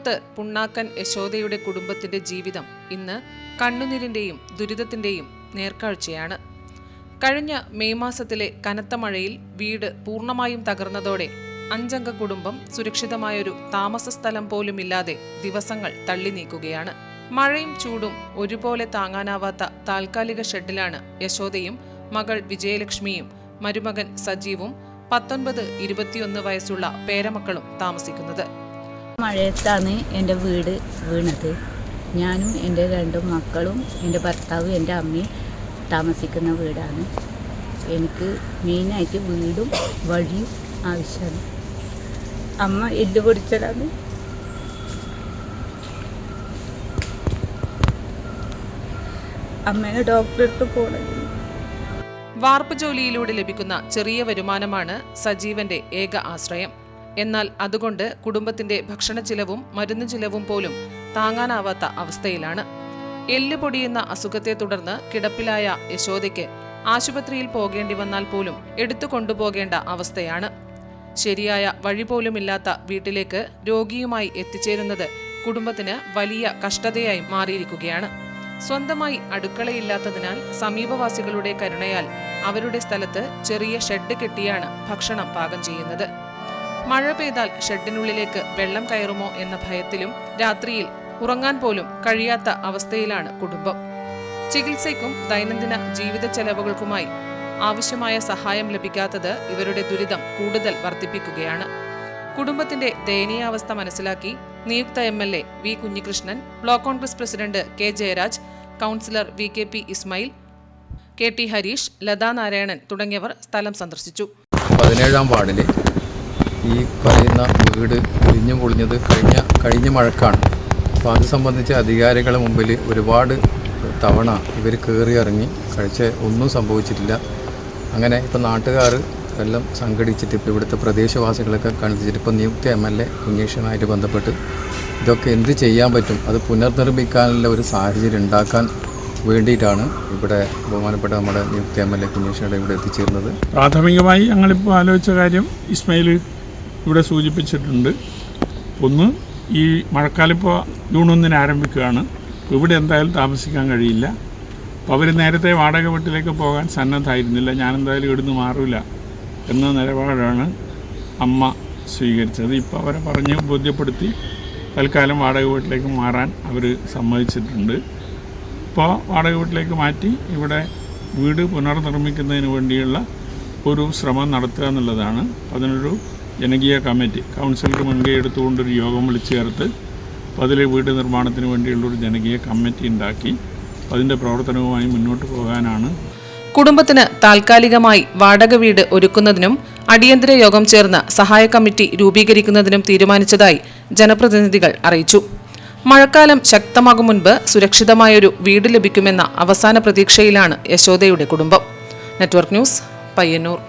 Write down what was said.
കടങ്ങോത്ത് പുണ്ണാക്കൻ യശോദയുടെ കുടുംബത്തിന്റെ ജീവിതം ഇന്ന് കണ്ണുനീരിന്റെയും ദുരിതത്തിന്റെയും നേർക്കാഴ്ചയാണ്. കഴിഞ്ഞ മെയ് മാസത്തിലെ കനത്ത മഴയിൽ വീട് പൂർണ്ണമായും തകർന്നതോടെ 5 അംഗ കുടുംബം സുരക്ഷിതമായൊരു താമസ സ്ഥലം പോലുമില്ലാതെ ദിവസങ്ങൾ തള്ളി നീക്കുകയാണ്. മഴയും ചൂടും ഒരുപോലെ താങ്ങാനാവാത്ത താൽക്കാലിക ഷെഡിലാണ് യശോദയും മകൾ വിജയലക്ഷ്മിയും മരുമകൻ സജീവും 19-21 വയസ്സുള്ള പേരമക്കളും താമസിക്കുന്നത്. മഴയത്താണ് എൻ്റെ വീട് വീണത്. ഞാനും എൻ്റെ 2 മക്കളും എൻ്റെ ഭർത്താവും എൻ്റെ അമ്മയും താമസിക്കുന്ന വീടാണ്. എനിക്ക് മെയിനായിട്ട് വീടും വഴിയും ആവശ്യമാണ്. അമ്മ എല്ല് പൊടിച്ചതാണ്. അമ്മേനെ ഡോക്ടറെ അടുത്ത് പോകണം. വാർപ്പ് ജോലിയിലൂടെ ലഭിക്കുന്ന ചെറിയ വരുമാനമാണ് സജീവന്റെ ഏക ആശ്രയം. എന്നാൽ അതുകൊണ്ട് കുടുംബത്തിന്റെ ഭക്ഷണ ചിലവും മരുന്ന് ചിലവും പോലും താങ്ങാനാവാത്ത അവസ്ഥയിലാണ്. എല്ല് പൊടിയുന്ന അസുഖത്തെ തുടർന്ന് കിടപ്പിലായ യശോദയ്ക്ക് ആശുപത്രിയിൽ പോകേണ്ടി വന്നാൽ പോലും എടുത്തു കൊണ്ടുപോകേണ്ട അവസ്ഥയാണ്. ശരിയായ വഴി പോലുമില്ലാത്ത വീട്ടിലേക്ക് രോഗിയുമായി എത്തിച്ചേരുന്നത് കുടുംബത്തിന് വലിയ കഷ്ടതയായി മാറിയിരിക്കുകയാണ്. സ്വന്തമായി അടുക്കളയില്ലാത്തതിനാൽ സമീപവാസികളുടെ കരുണയാൽ അവരുടെ സ്ഥലത്ത് ചെറിയ ഷെഡ് കെട്ടിയാണ് ഭക്ഷണം പാകം ചെയ്യുന്നത്. മഴ പെയ്താൽ ഷെഡിനുള്ളിലേക്ക് വെള്ളം കയറുമോ എന്ന ഭയത്തിലും രാത്രിയിൽ ഉറങ്ങാൻ പോലും കഴിയാത്ത അവസ്ഥയിലാണ് കുടുംബം. ചികിത്സയ്ക്കും ദൈനംദിന ജീവിത ചെലവുകൾക്കുമായി ആവശ്യമായ സഹായം ലഭിക്കാത്തത് ഇവരുടെ ദുരിതം കൂടുതൽ വർദ്ധിപ്പിക്കുകയാണ്. കുടുംബത്തിന്റെ ദയനീയാവസ്ഥ മനസ്സിലാക്കി നിയുക്ത MLA V Kunhikrishnan, block Congress president K Jayaraj, councillor VKP Ismail, KT Harish, Latha Narayanan തുടങ്ങിയവർ സ്ഥലം സന്ദർശിച്ചു. 17-ാം വാർഡിൽ ഈ പറയുന്ന വീട് ഇടിഞ്ഞു പൊളിഞ്ഞത് കഴിഞ്ഞ മഴക്കാണ്. അപ്പോൾ അത് സംബന്ധിച്ച് അധികാരികളുടെ മുമ്പിൽ ഒരുപാട് തവണ ഇവർ കയറി ഇറങ്ങി ഒന്നും സംഭവിച്ചിട്ടില്ല. അങ്ങനെ ഇപ്പോൾ നാട്ടുകാർ എല്ലാം സംഘടിച്ചിട്ട് ഇപ്പോൾ ഇവിടുത്തെ പ്രദേശവാസികളൊക്കെ കണ്ടിച്ചിട്ട് ഇപ്പോൾ നിയുക്ത MLA കുഞ്ഞീഷനായിട്ട് ബന്ധപ്പെട്ട് ഇതൊക്കെ എന്ത് ചെയ്യാൻ പറ്റും, അത് പുനർനിർമ്മിക്കാനുള്ള ഒരു സാഹചര്യം ഉണ്ടാക്കാൻ വേണ്ടിയിട്ടാണ് ഇവിടെ ബഹുമാനപ്പെട്ട നമ്മുടെ നിയുക്ത MLA കുഞ്ഞീഷയുടെ ഇവിടെ എത്തിച്ചേരുന്നത്. പ്രാഥമികമായി ഞങ്ങളിപ്പോൾ ആലോചിച്ച കാര്യം ഇസ്മായിൽ ഇവിടെ സൂചിപ്പിച്ചിട്ടുണ്ട്. ഒന്ന്, ഈ മഴക്കാലം ഇപ്പോൾ ജൂൺ 1 ആരംഭിക്കുകയാണ്. ഇവിടെ എന്തായാലും താമസിക്കാൻ കഴിയില്ല. അപ്പോൾ അവർ നേരത്തെ വാടക വീട്ടിലേക്ക് പോകാൻ സന്നദ്ധമായിരുന്നില്ല. ഞാനെന്തായാലും ഇവിടുന്ന് മാറില്ല എന്ന നിലപാടാണ് അമ്മ സ്വീകരിച്ചത്. ഇപ്പോൾ അവരെ പറഞ്ഞ് ബോധ്യപ്പെടുത്തി തൽക്കാലം വാടക വീട്ടിലേക്ക് മാറാൻ അവർ സമ്മതിച്ചിട്ടുണ്ട്. ഇപ്പോൾ വാടക വീട്ടിലേക്ക് മാറ്റി ഇവിടെ വീട് പുനർനിർമ്മിക്കുന്നതിന് വേണ്ടിയുള്ള ഒരു ശ്രമം നടത്തുക എന്നുള്ളതാണ്. അതിനൊരു ജനകീയ കമ്മിറ്റി കൗൺസിലർ മുൻകൈ എടുത്തുകൊണ്ടൊരു യോഗം വിളിച്ചു ചേർത്ത് അതിൽ വീട് നിർമ്മാണത്തിന് വേണ്ടിയുള്ളൊരു ജനകീയ കമ്മിറ്റി ഉണ്ടാക്കി അതിൻ്റെ പ്രവർത്തനവുമായി മുന്നോട്ട് പോകാനാണ്. കുടുംബത്തിന് താൽക്കാലികമായി വാടക വീട് ഒരുക്കുന്നതിനും അടിയന്തര യോഗം ചേർന്ന് സഹായ കമ്മിറ്റി രൂപീകരിക്കുന്നതിനും തീരുമാനിച്ചതായി ജനപ്രതിനിധികൾ അറിയിച്ചു. മഴക്കാലം ശക്തമാകും മുൻപ് സുരക്ഷിതമായൊരു വീട് ലഭിക്കുമെന്ന അവസാന പ്രതീക്ഷയിലാണ് യശോദയുടെ കുടുംബം. Network news, Payyanur.